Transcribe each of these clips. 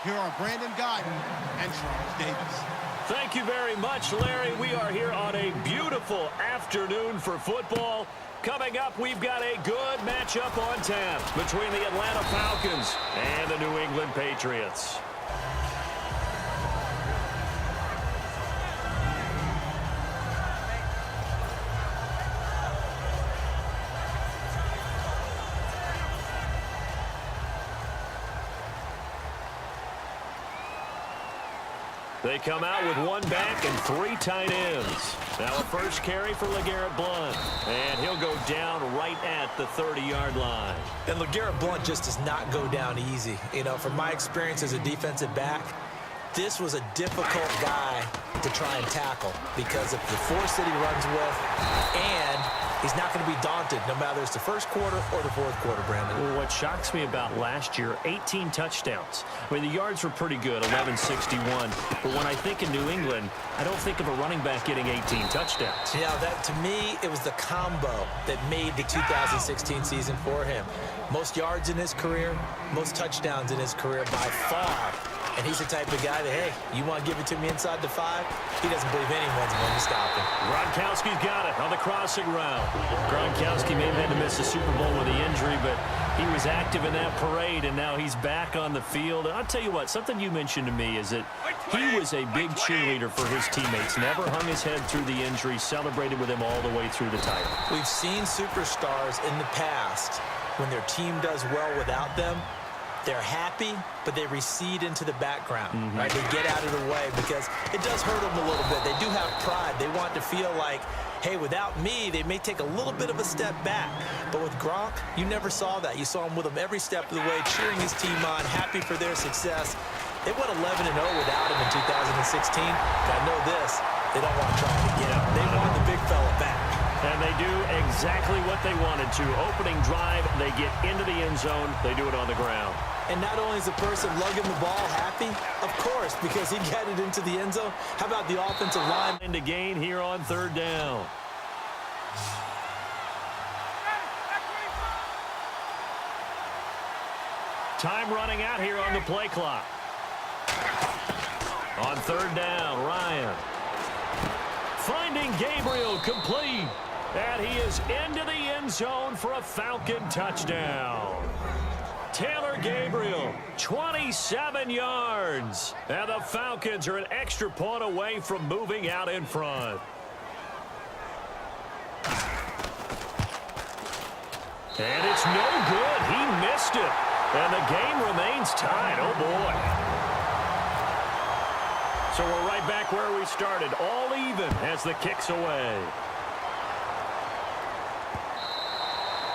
Here are Brandon Guyton and Charles Davis. Thank you very much, Larry. We are here on a beautiful afternoon for football. Coming up, we've got a good matchup on tap between the Atlanta Falcons and the New England Patriots. They come out with one back and three tight ends. Now a first carry for LeGarrette Blount. And he'll go down right at the 30-yard line. And LeGarrette Blount just does not go down easy. You know, from my experience as a defensive back, this was a difficult guy to try and tackle because of the force that he runs with, and he's not going to be daunted no matter it's the first quarter or the fourth quarter, Brandon. Well, what shocks me about last year, 18 touchdowns. I mean, the yards were pretty good, 1161. But when I think of New England, I don't think of a running back getting 18 touchdowns. Yeah, that to me, it was the combo that made the 2016 season for him. Most yards in his career, most touchdowns in his career by far. And he's the type of guy that, hey, you want to give it to me inside the 5? He doesn't believe anyone's going to stop him. Gronkowski's got it on the crossing route. Gronkowski may have had to miss the Super Bowl with the injury, but he was active in that parade, and now he's back on the field. And I'll tell you what, something you mentioned to me is that he was a big cheerleader for his teammates. Never hung his head through the injury, celebrated with him all the way through the title. We've seen superstars in the past, when their team does well without them, they're happy, but they recede into the background, right? They get out of the way because it does hurt them a little bit. They do have pride. They want to feel like, hey, without me, they may take a little bit of a step back. But with Gronk, you never saw that. You saw him with him every step of the way, cheering his team on, happy for their success. They went 11-0 without him in 2016. But I know this, they don't want to try it again. They want the big fella back. And they do exactly what they wanted to. Opening drive, they get into the end zone. They do it on the ground. And not only is the person lugging the ball happy, of course, because he got it into the end zone. How about the offensive line? To gain here on third down. Time running out here on the play clock. On third down, Ryan. Finding Gabriel complete. And he is into the end zone for a Falcon touchdown. Taylor Gabriel, 27 yards. And the Falcons are an extra point away from moving out in front. And it's no good. He missed it. And the game remains tied. Oh, boy. So we're right back where we started. All even as the kick's away.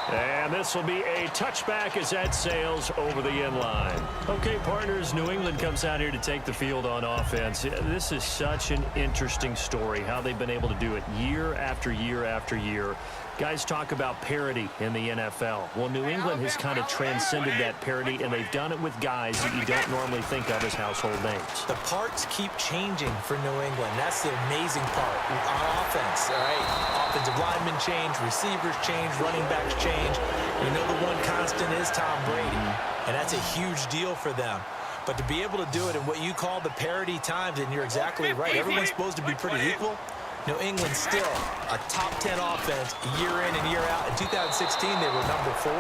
And this will be a touchback as that sails over the end line. Okay, partners, New England comes out here to take the field on offense. This is such an interesting story, how they've been able to do it year after year after year. Guys talk about parity in the NFL. Well, New England has kind of transcended that parity, and they've done it with guys that you don't normally think of as household names. The parts keep changing for New England. That's the amazing part. On offense, all right, offensive linemen change, receivers change, running backs change. We know the one constant is Tom Brady, and that's a huge deal for them. But to be able to do it in what you call the parity times, and you're exactly right, everyone's supposed to be pretty equal. New England still a top 10 offense year in and year out. In 2016, they were number 4.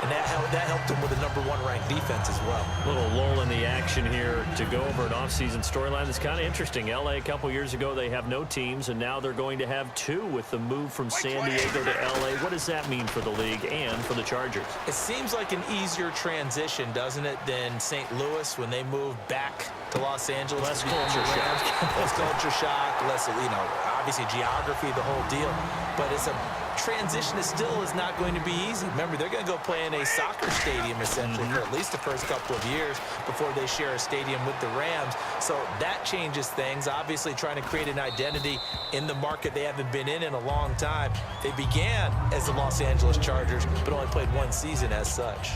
And that helped them with a number 1 ranked defense as well. A little lull in the action here to go over an offseason storyline that's kind of interesting. LA a couple years ago, they have no teams, and now they're going to have 2 with the move from San Diego to LA. What does that mean for the league and for the Chargers? It seems like an easier transition, doesn't it, than St. Louis when they moved back to Los Angeles. Less culture shock. Less culture shock, less, obviously geography, the whole deal. But it's a transition that still is not going to be easy. Remember, they're going to go play in a soccer stadium, essentially, for at least the first couple of years before they share a stadium with the Rams. So that changes things. Obviously, trying to create an identity in the market they haven't been in a long time. They began as the Los Angeles Chargers, but only played 1 season as such.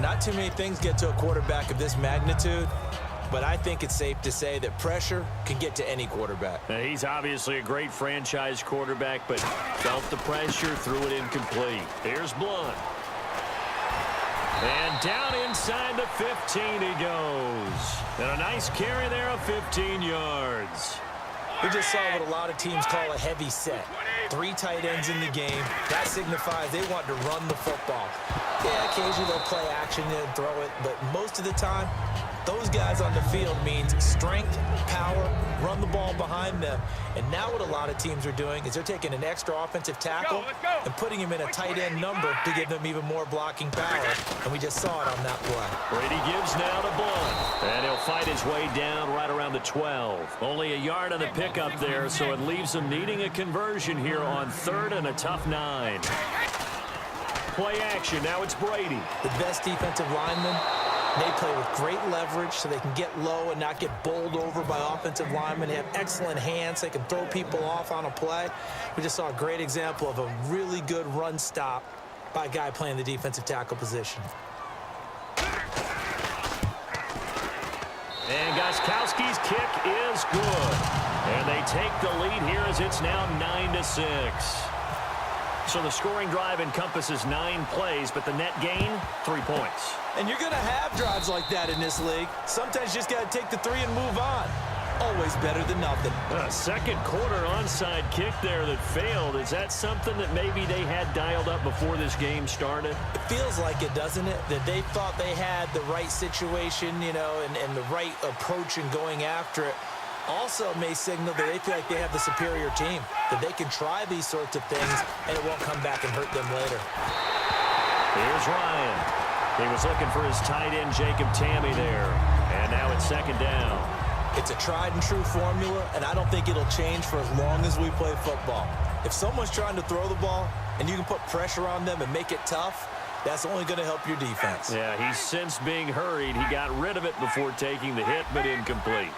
Not too many things get to a quarterback of this magnitude, but I think it's safe to say that pressure can get to any quarterback. He's obviously a great franchise quarterback, but felt the pressure, threw it incomplete. Here's Blount. And down inside the 15 he goes. And a nice carry there of 15 yards. We just saw what a lot of teams call a heavy set. 3 tight ends in the game. That signifies they want to run the football. Yeah, occasionally they'll play action and throw it, but most of the time, those guys on the field means strength, power, run the ball behind them. And now what a lot of teams are doing is they're taking an extra offensive tackle and putting him in a tight end number to give them even more blocking power. And we just saw it on that play. Brady gives now to Blunt. And he'll fight his way down right around the 12. Only a yard on the pickup there, so it leaves him needing a conversion here on 3rd and a tough 9. Play action. Now it's Brady. The best defensive lineman. They play with great leverage so they can get low and not get bowled over by offensive linemen. They have excellent hands. They can throw people off on a play. We just saw a great example of a really good run stop by a guy playing the defensive tackle position. And Gostkowski's kick is good. And they take the lead here as it's now 9-6. So the scoring drive encompasses 9 plays, but the net gain, 3 points. And you're going to have drives like that in this league. Sometimes you just got to take the 3 and move on. Always better than nothing. Second quarter onside kick there that failed. Is that something that maybe they had dialed up before this game started? It feels like it, doesn't it? That they thought they had the right situation, you know, and the right approach in going after it. Also may signal that they feel like they have the superior team, that they can try these sorts of things and it won't come back and hurt them later. Here's Ryan. He was looking for his tight end, Jacob Tammy, there. And now it's 2nd down. It's a tried and true formula, and I don't think it'll change for as long as we play football. If someone's trying to throw the ball and you can put pressure on them and make it tough, that's only going to help your defense. Yeah, he's since being hurried. He got rid of it before taking the hit, but incomplete.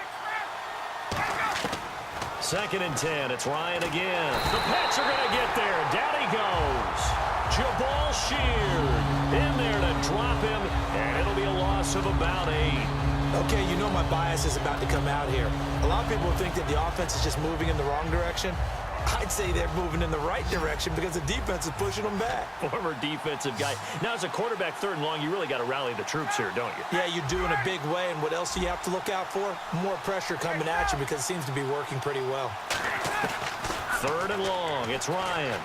2nd and 10. It's Ryan again. The Pats are going to get there. Down he goes. Jabal Sheard in there to drop him, and it'll be a loss of about 8. Okay, you know my bias is about to come out here. A lot of people think that the offense is just moving in the wrong direction. I'd say they're moving in the right direction because the defense is pushing them back. Former defensive guy. Now, as a quarterback 3rd and long, you really got to rally the troops here, don't you? Yeah, you do in a big way. And what else do you have to look out for? More pressure coming at you because it seems to be working pretty well. 3rd and long. It's Ryan.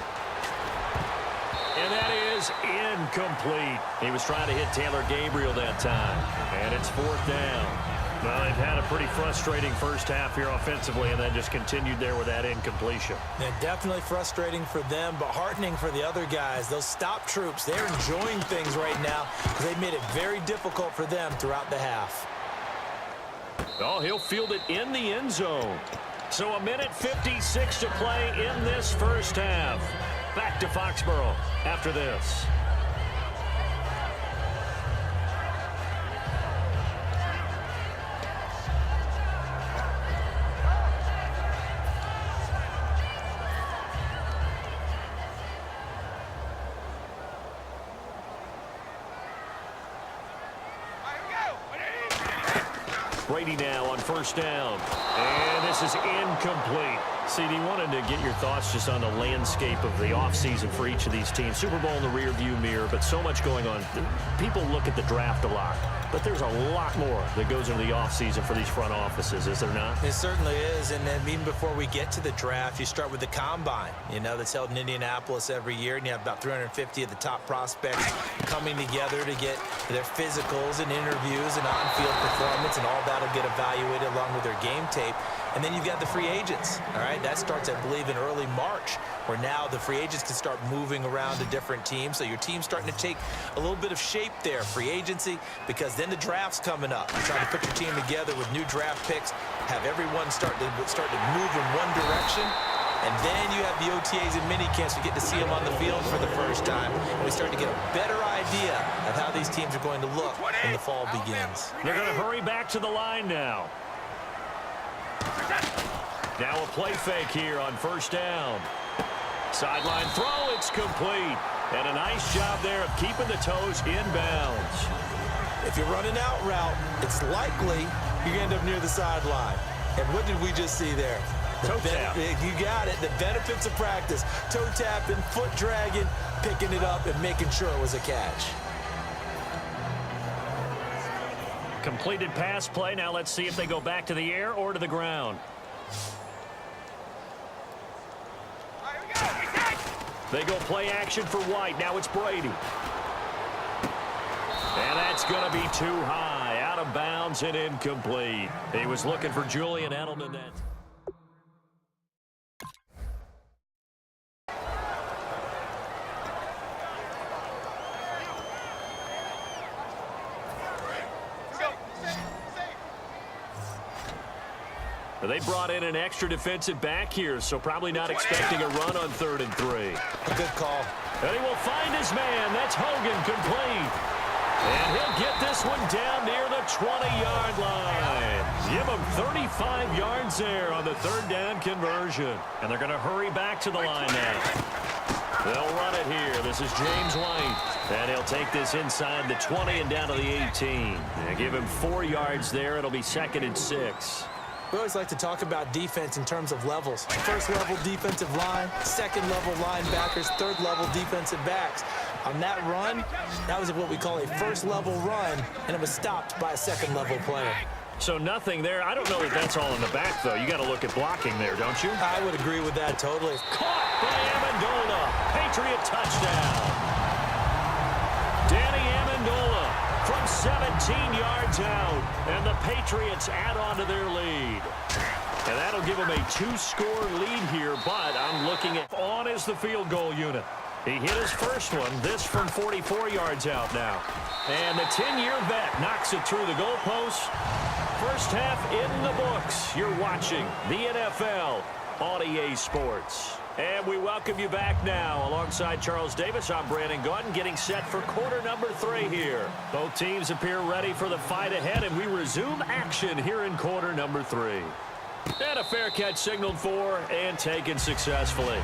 And that is incomplete. He was trying to hit Taylor Gabriel that time. And it's 4th down. Well, they've had a pretty frustrating first half here offensively and then just continued there with that incompletion. Yeah, definitely frustrating for them, but heartening for the other guys. Those stop troops, they're enjoying things right now because they've made it very difficult for them throughout the half. Oh, he'll field it in the end zone. So 1:56 to play in this first half. Back to Foxborough after this. Brady now on 1st down. And this is incomplete. CD, wanted to get your thoughts just on the landscape of the offseason for each of these teams. Super Bowl in the rearview mirror, but so much going on. People look at the draft a lot, but there's a lot more that goes into the offseason for these front offices, is there not? It certainly is, and then even before we get to the draft, you start with the combine, you know, that's held in Indianapolis every year, and you have about 350 of the top prospects coming together to get their physicals and interviews and on-field performance, and all that'll get evaluated along with their game tape. And then you've got the free agents, all right? That starts, I believe, in early March, where now the free agents can start moving around to different teams. So your team's starting to take a little bit of shape there, free agency, because then the draft's coming up. You're trying to put your team together with new draft picks, have everyone start to move in one direction. And then you have the OTAs and mini camps. We get to see them on the field for the first time. And we start to get a better idea of how these teams are going to look when the fall begins. They're going to hurry back to the line now. Now a play fake here on 1st down. Sideline throw, it's complete. And a nice job there of keeping the toes in bounds. If you're running out route, it's likely you're going to end up near the sideline. And what did we just see there? Toe tap. You got it. The benefits of practice. Toe tapping, foot dragging, picking it up, and making sure it was a catch. Completed pass play. Now let's see if they go back to the air or to the ground. They go play action for White. Now it's Brady. And that's going to be too high. Out of bounds and incomplete. He was looking for Julian Edelman. They brought in an extra defensive back here, so probably not expecting a run on 3rd and 3. A good call. And he will find his man. That's Hogan, complete. And he'll get this one down near the 20-yard line. Give him 35 yards there on the 3rd down conversion. And they're going to hurry back to the line now. They'll run it here. This is James White. And he'll take this inside the 20 and down to the 18. And give him 4 yards there. It'll be 2nd and 6. We always like to talk about defense in terms of levels. First-level defensive line, second-level linebackers, third-level defensive backs. On that run, that was what we call a first-level run, and it was stopped by a second-level player. So nothing there. I don't know that that's all in the back, though. You got to look at blocking there, don't you? I would agree with that totally. Caught by Amendola. Patriot touchdown. Danny Amendola from 17 yards out, and the Patriots add on to their lead. And that'll give them a 2-score lead here, but I'm looking at on as the field goal unit. He hit his first one, this from 44 yards out now. And the 10-year vet knocks it through the goalpost. First half in the books. You're watching the NFL on EA Sports. And we welcome you back now. Alongside Charles Davis, I'm Brandon Gaudin, getting set for quarter number 3 here. Both teams appear ready for the fight ahead, and we resume action here in quarter number 3. And a fair catch signaled for and taken successfully.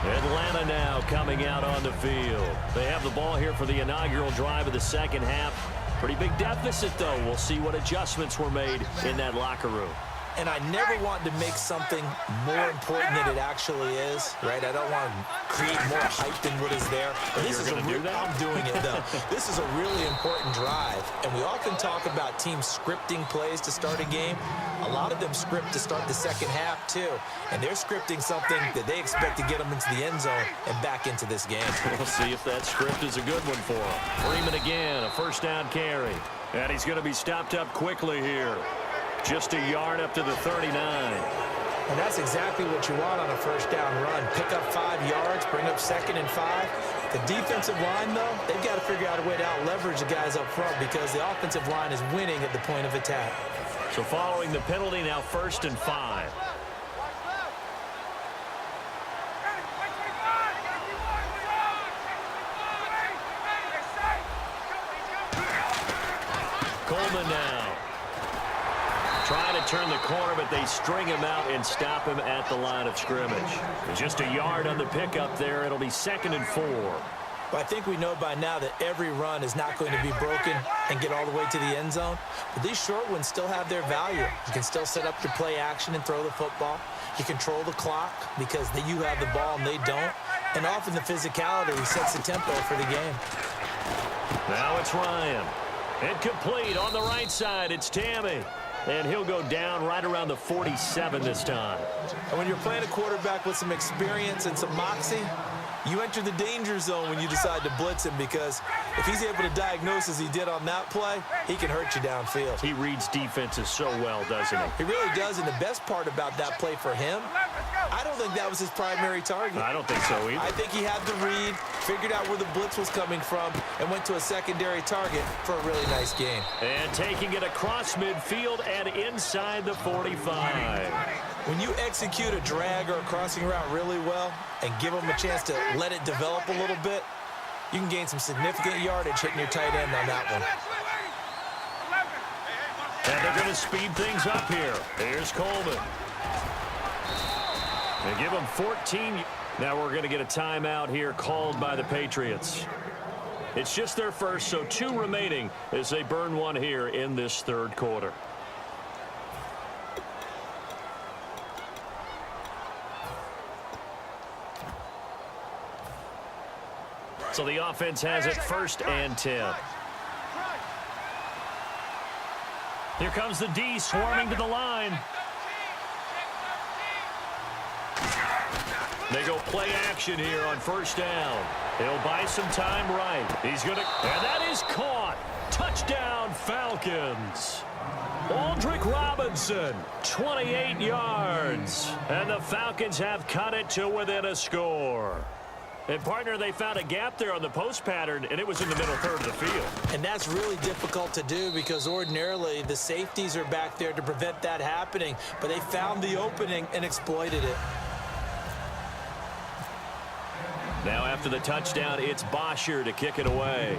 Atlanta now coming out on the field. They have the ball here for the inaugural drive of the second half. Pretty big deficit, though. We'll see what adjustments were made in that locker room. And I never want to make something more important than it actually is, right? I don't want to create more hype than what is there. But this is I'm doing it, though. This is a really important drive. And we often talk about teams scripting plays to start a game. A lot of them script to start the second half, too. And they're scripting something that they expect to get them into the end zone and back into this game. We'll see if that script is a good one for them. Freeman again, a first down carry. And he's going to be stopped up quickly here. Just a yard up to the 39. And that's exactly what you want on a first down run. Pick up 5 yards, bring up 2nd and 5. The defensive line, though, they've got to figure out a way to out-leverage the guys up front because the offensive line is winning at the point of attack. So following the penalty, now 1st and 5. Coleman now. Trying to turn the corner, but they string him out and stop him at the line of scrimmage. Just a yard on the pickup there. It'll be 2nd and 4. Well, I think we know by now that every run is not going to be broken and get all the way to the end zone. But these short ones still have their value. You can still set up your play action and throw the football. You control the clock because you have the ball and they don't. And often the physicality sets the tempo for the game. Now it's Ryan. Incomplete on the right side. It's Tammy. And he'll go down right around the 47 this time. And when you're playing a quarterback with some experience and some moxie, you enter the danger zone when you decide to blitz him because if he's able to diagnose as he did on that play, he can hurt you downfield. He reads defenses so well, doesn't he? He really does, and the best part about that play for him, I don't think that was his primary target. I don't think so either. I think he had the read, figured out where the blitz was coming from, and went to a secondary target for a really nice game. And taking it across midfield and inside the 45. When you execute a drag or a crossing route really well and give them a chance to let it develop a little bit, you can gain some significant yardage hitting your tight end on that one. And they're going to speed things up here. Here's Coleman. They give him 14. Now we're going to get a timeout here called by the Patriots. It's just their first, so 2 remaining as they burn one here in this 3rd quarter. So the offense has it 1st and 10. Here comes the D swarming to the line. They go play action here on first down. He'll buy some time right. He's going to, and that is caught. Touchdown, Falcons. Aldrick Robinson, 28 yards. And the Falcons have cut it to within a score. And, partner, they found a gap there on the post pattern, and it was in the middle third of the field. And that's really difficult to do because ordinarily the safeties are back there to prevent that happening. But they found the opening and exploited it. Now after the touchdown, it's Bosher to kick it away.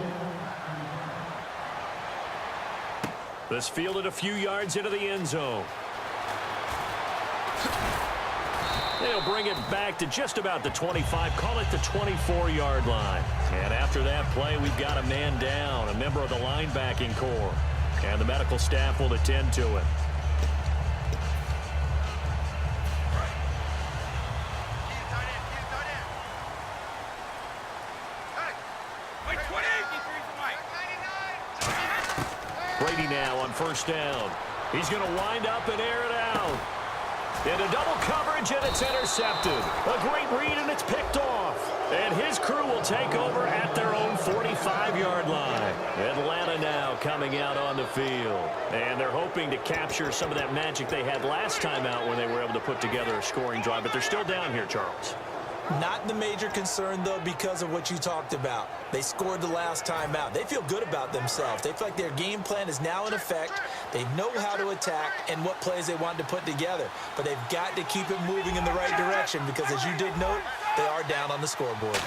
This fielded a few yards into the end zone. They'll bring it back to just about the 25, call it the 24-yard line. And after that play, we've got a man down, a member of the linebacking corps. And the medical staff will attend to it. Brady now on first down. He's going to wind up and air it out. Into double coverage, and it's intercepted. A great read, and it's picked off. And his crew will take over at their own 45-yard line. Atlanta now coming out on the field. And they're hoping to capture some of that magic they had last time out when they were able to put together a scoring drive. But they're still down here, Charles. Not the major concern, though, because of what you talked about. They scored the last time out. They feel good about themselves. They feel like their game plan is now in effect. They know how to attack and what plays they want to put together. But they've got to keep it moving in the right direction because, as you did note, they are down on the scoreboard.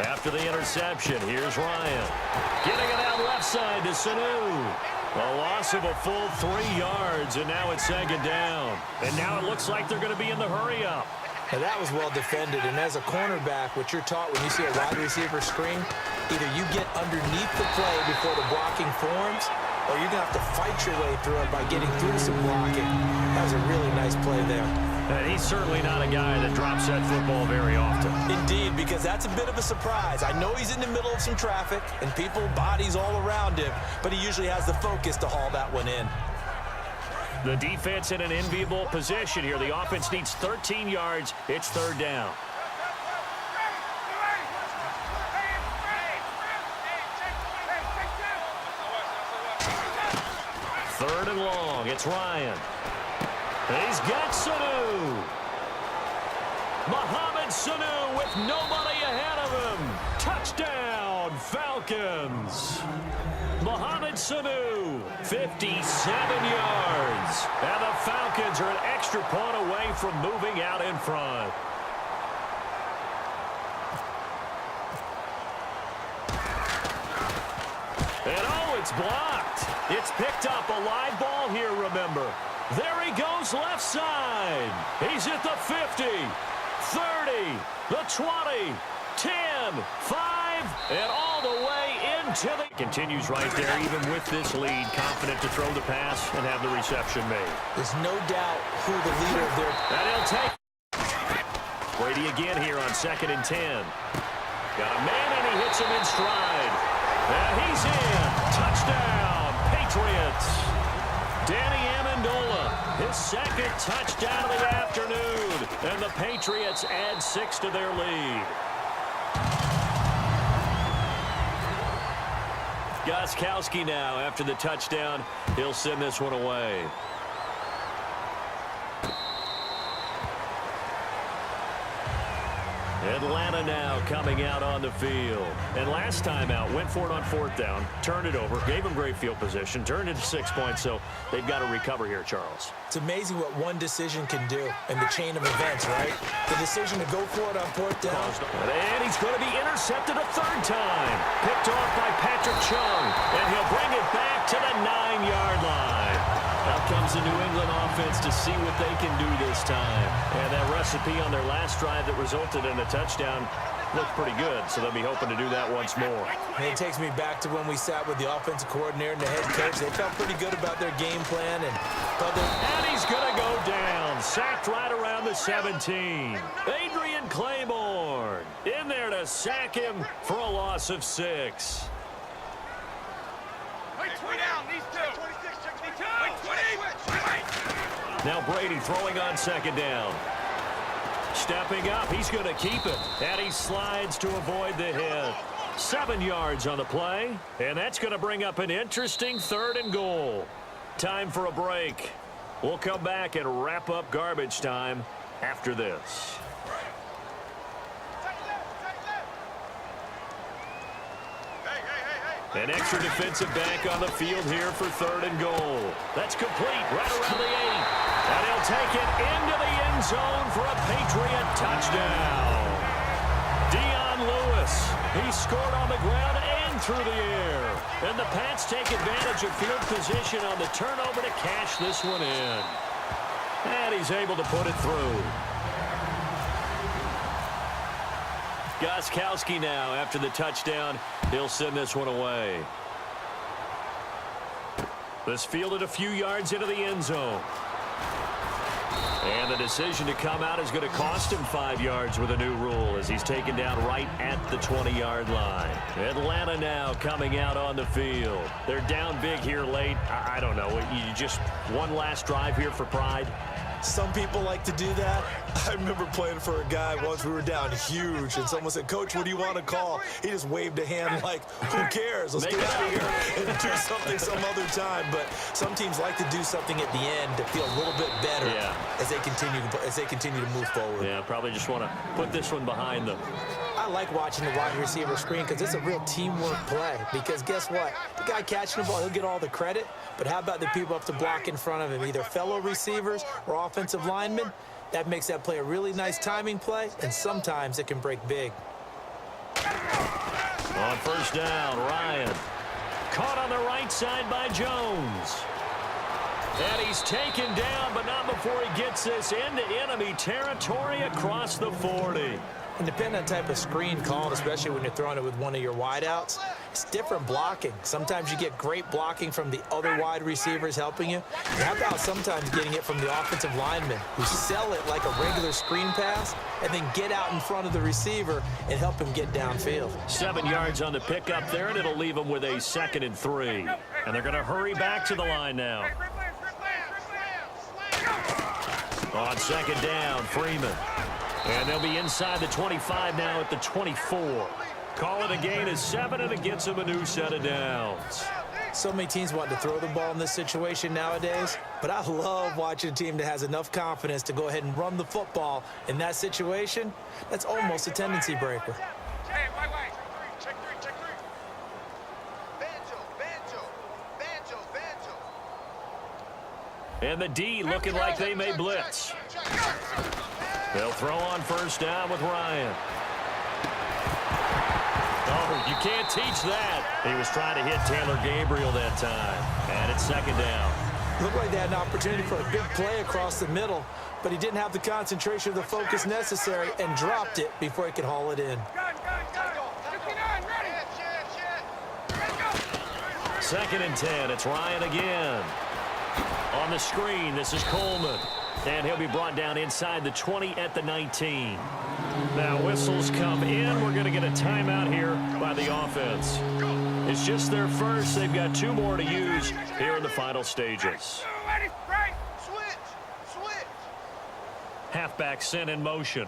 After the interception, here's Ryan. Getting it out left side to Sanu. A loss of a full 3 yards, and now it's second down. And now it looks like they're going to be in the hurry-up. Now that was well defended, and as a cornerback, what you're taught when you see a wide receiver screen, either you get underneath the play before the blocking forms, or you're going to have to fight your way through it by getting through some blocking. That was a really nice play there. And he's certainly not a guy that drops that football very often. Indeed, because that's a bit of a surprise. I know he's in the middle of some traffic, and people, bodies all around him, but he usually has the focus to haul that one in. The defense in an enviable position here. The offense needs 13 yards. It's third down. Third and long. It's Ryan. He's got Sanu. Mohamed Sanu with nobody ahead of him. Touchdown, Falcons. Mohamed Sanu, 57 yards. And the Falcons are an extra point away from moving out in front. And oh, it's blocked. It's picked up, a live ball here, remember. There he goes left side. He's at the 50, 30, the 20, 10, 5, and all the way into the... Continues right there, even with this lead, confident to throw the pass and have the reception made. There's no doubt who the leader of their... And he'll take... Brady again here on 2nd and 10. Got a man, and he hits him in stride. And he's in. Touchdown, Patriots. Danny Amendola, his second touchdown of the afternoon. And the Patriots add 6 to their lead. Gostkowski now, after the touchdown, he'll send this one away. Atlanta now coming out on the field. And last time out, went for it on 4th down, turned it over, gave them great field position, turned it to 6 points, so they've got to recover here, Charles. It's amazing what one decision can do in the chain of events, right? The decision to go for it on 4th down. And he's going to be intercepted a 3rd time. Picked off by Patrick Chung, and he'll bring it back to the 9-yard line. Out comes the New England offense to see what they can do this time. And that recipe on their last drive that resulted in a touchdown looked pretty good, so they'll be hoping to do that once more. And it takes me back to when we sat with the offensive coordinator and the head coach. They felt pretty good about their game plan. And he's going to go down. Sacked right around the 17. Adrian Claiborne in there to sack him for a loss of 6. Now Brady throwing on second down. Stepping up, he's going to keep it. And he slides to avoid the hit. 7 yards on the play. And that's going to bring up an interesting 3rd and goal. Time for a break. We'll come back and wrap up garbage time after this. An extra defensive back on the field here for 3rd and goal. That's complete right around the 8. And he'll take it into the end zone for a Patriot touchdown. Dion Lewis, he scored on the ground and through the air. And the Pats take advantage of field position on the turnover to cash this one in. And he's able to put it through. Gostkowski now after the touchdown. He'll send this one away. This fielded a few yards into the end zone. And the decision to come out is going to cost him 5 yards with a new rule as he's taken down right at the 20-yard line. Atlanta now coming out on the field. They're down big here late. I don't know. You just one last drive here for pride? Some people like to do that. I remember playing for a guy once. We were down huge, and someone said, "Coach, what do you want to call?" He just waved a hand like, "Who cares? Let's get out of here and do something some other time." But some teams like to do something at the end to feel a little bit better as they continue to move forward. Yeah, probably just want to put this one behind them. I like watching the wide receiver screen because it's a real teamwork play. Because guess what? The guy catching the ball, he'll get all the credit. But how about the people up to block in front of him, either fellow receivers or offensive linemen? That makes that play a really nice timing play, and sometimes it can break big. On first down, Ryan. Caught on the right side by Jones. And he's taken down, but not before he gets this into enemy territory across the 40. And depending on the type of screen called, especially when you're throwing it with one of your wideouts, it's different blocking. Sometimes you get great blocking from the other wide receivers helping you. And how about sometimes getting it from the offensive linemen who sell it like a regular screen pass and then get out in front of the receiver and help him get downfield. 7 yards on the pickup there, and it'll leave him with a 2nd and 3. And they're going to hurry back to the line now. On second down, Freeman. And they'll be inside the 25 now at the 24. Call it a gain of 7, and it gets them a new set of downs. So many teams want to throw the ball in this situation nowadays, but I love watching a team that has enough confidence to go ahead and run the football in that situation. That's almost a tendency breaker. And the D looking like they may blitz. They'll throw on first down with Ryan. Oh, you can't teach that. He was trying to hit Taylor Gabriel that time. And it's second down. Looked like they had an opportunity for a big play across the middle, but he didn't have the concentration or the focus necessary and dropped it before he could haul it in. 2nd and 10. It's Ryan again. On the screen, this is Coleman. And he'll be brought down inside the 20 at the 19. Now whistles come in. We're going to get a timeout here by the offense. It's just their first. They've got 2 more to use here in the final stages. Halfback sent in motion.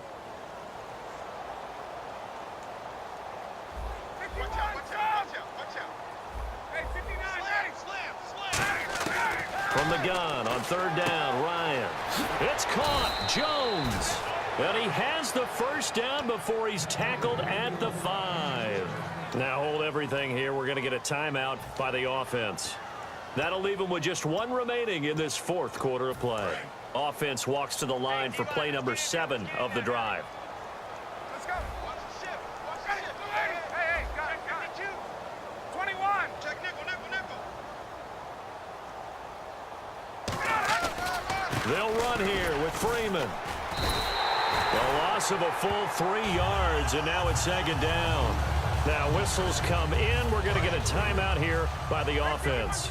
From the gun on third down, Ryan. It's caught. Jones. And he has the first down before he's tackled at the 5. Now hold everything here. We're going to get a timeout by the offense. That'll leave him with just 1 remaining in this 4th quarter of play. Offense walks to the line for play number 7 of the drive. Let's go. Watch the shift. Watch the shift. Hey, got it. 21. Check nickel. They'll run here with Freeman. A loss of a full 3 yards, and now it's second down. Now whistles come in. We're going to get a timeout here by the offense.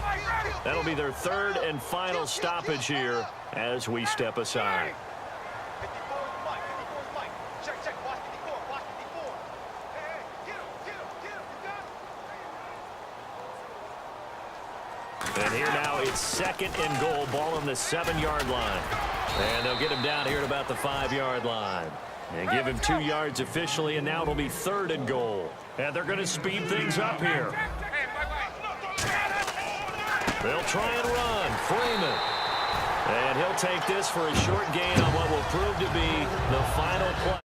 That'll be their 3rd and final stoppage here as we step aside. And here now it's 2nd and goal, ball on the 7-yard line. And they'll get him down here at about the 5-yard line. And give him 2 yards officially, and now it'll be 3rd and goal. And they're going to speed things up here. They'll try and run. Freeman. And he'll take this for a short gain on what will prove to be the final play.